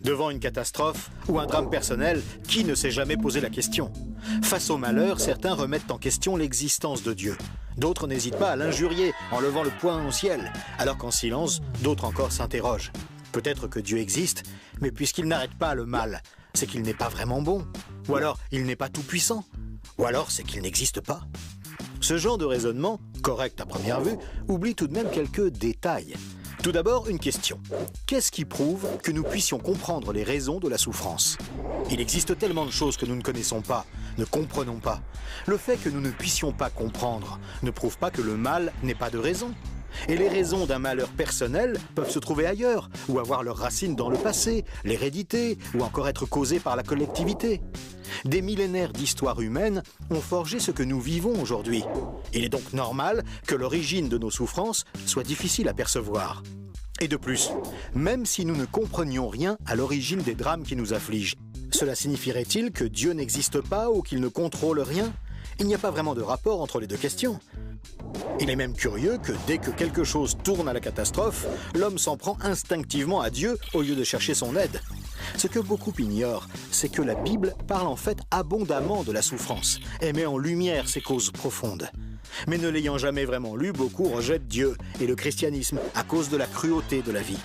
Devant une catastrophe ou un drame personnel, qui ne s'est jamais posé la question? Face au malheur, certains remettent en question l'existence de Dieu. D'autres n'hésitent pas à l'injurier en levant le poing au ciel, alors qu'en silence, d'autres encore s'interrogent. Peut-être que Dieu existe, mais puisqu'il n'arrête pas le mal, c'est qu'il n'est pas vraiment bon. Ou alors, il n'est pas tout-puissant. Ou alors, c'est qu'il n'existe pas. Ce genre de raisonnement, correct à première vue, oublie tout de même quelques détails. Tout d'abord, une question. Qu'est-ce qui prouve que nous puissions comprendre les raisons de la souffrance? Il existe tellement de choses que nous ne connaissons pas, ne comprenons pas. Le fait que nous ne puissions pas comprendre ne prouve pas que le mal n'ait pas de raison. Et les raisons d'un malheur personnel peuvent se trouver ailleurs, ou avoir leurs racines dans le passé, l'hérédité, ou encore être causées par la collectivité. Des millénaires d'histoire humaine ont forgé ce que nous vivons aujourd'hui. Il est donc normal que l'origine de nos souffrances soit difficile à percevoir. Et de plus, même si nous ne comprenions rien à l'origine des drames qui nous affligent, cela signifierait-il que Dieu n'existe pas ou qu'il ne contrôle rien? Il n'y a pas vraiment de rapport entre les deux questions. Il est même curieux que dès que quelque chose tourne à la catastrophe, l'homme s'en prend instinctivement à Dieu au lieu de chercher son aide. Ce que beaucoup ignorent, c'est que la Bible parle en fait abondamment de la souffrance et met en lumière ses causes profondes. Mais ne l'ayant jamais vraiment lu, beaucoup rejettent Dieu et le christianisme à cause de la cruauté de la vie.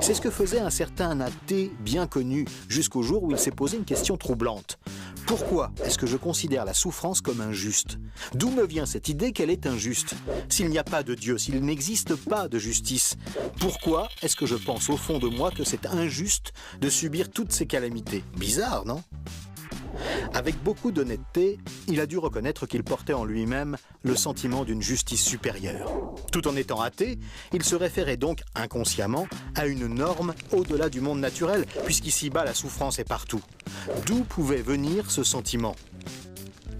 C'est ce que faisait un certain athée bien connu jusqu'au jour où il s'est posé une question troublante. Pourquoi est-ce que je considère la souffrance comme injuste? D'où me vient cette idée qu'elle est injuste? S'il n'y a pas de Dieu, s'il n'existe pas de justice, pourquoi est-ce que je pense au fond de moi que c'est injuste de subir toutes ces calamités? Bizarre, non? Avec beaucoup d'honnêteté, il a dû reconnaître qu'il portait en lui-même le sentiment d'une justice supérieure. Tout en étant athée, il se référait donc inconsciemment à une norme au-delà du monde naturel, puisqu'ici-bas la souffrance est partout. D'où pouvait venir ce sentiment?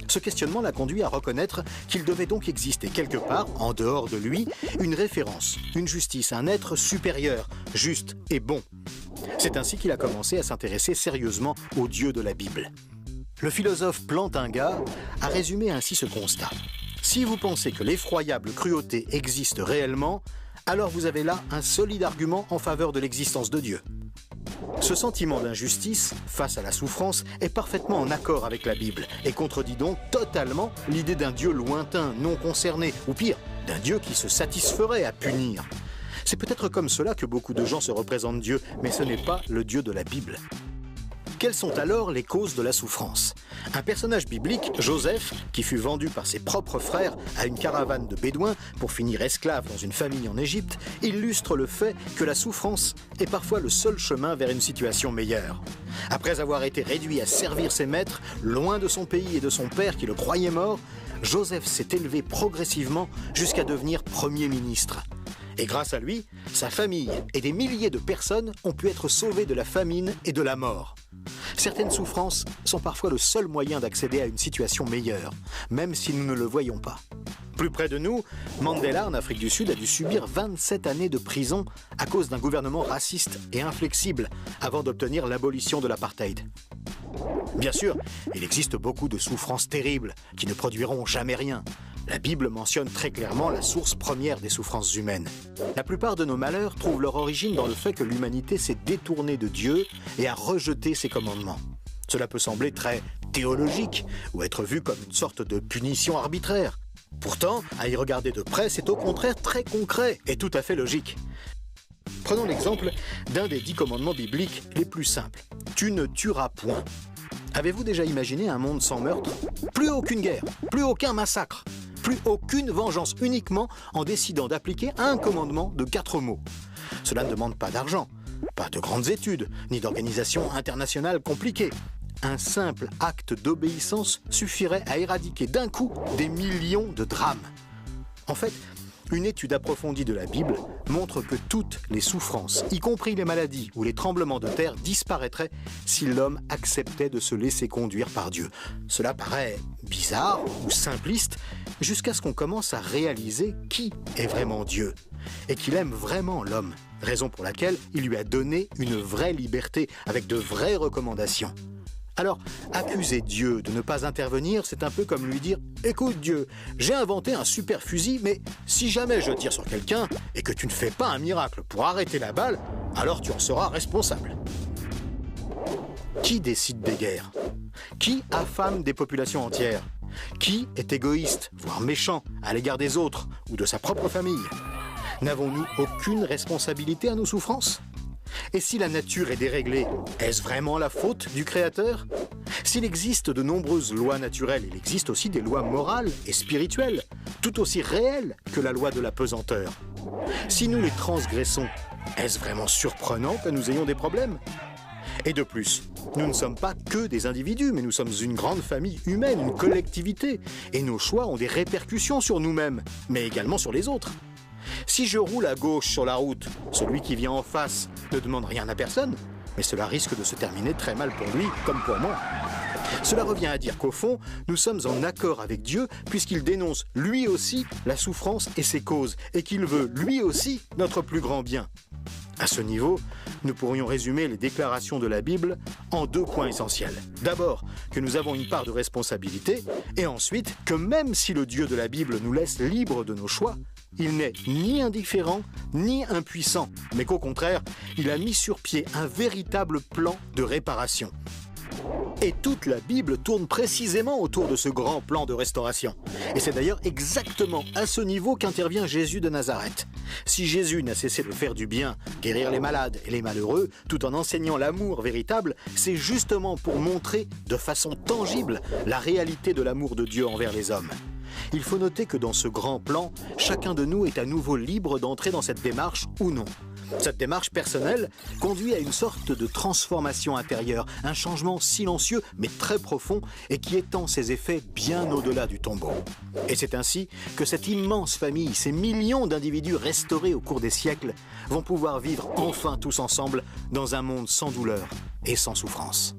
Ce questionnement l'a conduit à reconnaître qu'il devait donc exister quelque part, en dehors de lui, une référence, une justice, un être supérieur, juste et bon. C'est ainsi qu'il a commencé à s'intéresser sérieusement au Dieu de la Bible. Le philosophe Plantinga a résumé ainsi ce constat. Si vous pensez que l'effroyable cruauté existe réellement, alors vous avez là un solide argument en faveur de l'existence de Dieu. Ce sentiment d'injustice face à la souffrance est parfaitement en accord avec la Bible et contredit donc totalement l'idée d'un Dieu lointain, non concerné, ou pire, d'un Dieu qui se satisferait à punir. C'est peut-être comme cela que beaucoup de gens se représentent Dieu, mais ce n'est pas le Dieu de la Bible. Quelles sont alors les causes de la souffrance? Un personnage biblique, Joseph, qui fut vendu par ses propres frères à une caravane de bédouins pour finir esclave dans une famille en Égypte, illustre le fait que la souffrance est parfois le seul chemin vers une situation meilleure. Après avoir été réduit à servir ses maîtres, loin de son pays et de son père qui le croyait mort, Joseph s'est élevé progressivement jusqu'à devenir Premier ministre. Et grâce à lui, sa famille et des milliers de personnes ont pu être sauvées de la famine et de la mort. Certaines souffrances sont parfois le seul moyen d'accéder à une situation meilleure, même si nous ne le voyons pas. Plus près de nous, Mandela, en Afrique du Sud, a dû subir 27 années de prison à cause d'un gouvernement raciste et inflexible avant d'obtenir l'abolition de l'apartheid. Bien sûr, il existe beaucoup de souffrances terribles qui ne produiront jamais rien. La Bible mentionne très clairement la source première des souffrances humaines. La plupart de nos malheurs trouvent leur origine dans le fait que l'humanité s'est détournée de Dieu et a rejeté ses commandements. Cela peut sembler très théologique ou être vu comme une sorte de punition arbitraire. Pourtant, à y regarder de près, c'est au contraire très concret et tout à fait logique. Prenons l'exemple d'un des 10 commandements bibliques les plus simples. Tu ne tueras point. Avez-vous déjà imaginé un monde sans meurtre? Plus aucune guerre, plus aucun massacre, plus aucune vengeance, uniquement en décidant d'appliquer un commandement de 4 mots. Cela ne demande pas d'argent, pas de grandes études, ni d'organisation internationale compliquée. Un simple acte d'obéissance suffirait à éradiquer d'un coup des millions de drames. En fait, une étude approfondie de la Bible montre que toutes les souffrances, y compris les maladies ou les tremblements de terre, disparaîtraient si l'homme acceptait de se laisser conduire par Dieu. Cela paraît bizarre ou simpliste, jusqu'à ce qu'on commence à réaliser qui est vraiment Dieu et qu'il aime vraiment l'homme, raison pour laquelle il lui a donné une vraie liberté avec de vraies recommandations. Alors, accuser Dieu de ne pas intervenir, c'est un peu comme lui dire « Écoute Dieu, j'ai inventé un super fusil, mais si jamais je tire sur quelqu'un et que tu ne fais pas un miracle pour arrêter la balle, alors tu en seras responsable. » Qui décide des guerres? Qui affame des populations entières? Qui est égoïste, voire méchant, à l'égard des autres ou de sa propre famille? N'avons-nous aucune responsabilité à nos souffrances? Et si la nature est déréglée, est-ce vraiment la faute du Créateur? S'il existe de nombreuses lois naturelles, il existe aussi des lois morales et spirituelles, tout aussi réelles que la loi de la pesanteur. Si nous les transgressons, est-ce vraiment surprenant que nous ayons des problèmes? Et de plus, nous ne sommes pas que des individus, mais nous sommes une grande famille humaine, une collectivité, et nos choix ont des répercussions sur nous-mêmes, mais également sur les autres. Si je roule à gauche sur la route, celui qui vient en face ne demande rien à personne, mais cela risque de se terminer très mal pour lui comme pour moi. Cela revient à dire qu'au fond, nous sommes en accord avec Dieu puisqu'il dénonce lui aussi la souffrance et ses causes, et qu'il veut lui aussi notre plus grand bien. À ce niveau, nous pourrions résumer les déclarations de la Bible en 2 points essentiels. D'abord, que nous avons une part de responsabilité, et ensuite, que même si le Dieu de la Bible nous laisse libres de nos choix, il n'est ni indifférent, ni impuissant, mais qu'au contraire, il a mis sur pied un véritable plan de réparation. Et toute la Bible tourne précisément autour de ce grand plan de restauration. Et c'est d'ailleurs exactement à ce niveau qu'intervient Jésus de Nazareth. Si Jésus n'a cessé de faire du bien, guérir les malades et les malheureux, tout en enseignant l'amour véritable, c'est justement pour montrer de façon tangible la réalité de l'amour de Dieu envers les hommes. Il faut noter que dans ce grand plan, chacun de nous est à nouveau libre d'entrer dans cette démarche ou non. Cette démarche personnelle conduit à une sorte de transformation intérieure, un changement silencieux mais très profond et qui étend ses effets bien au-delà du tombeau. Et c'est ainsi que cette immense famille, ces millions d'individus restaurés au cours des siècles, vont pouvoir vivre enfin tous ensemble dans un monde sans douleur et sans souffrance.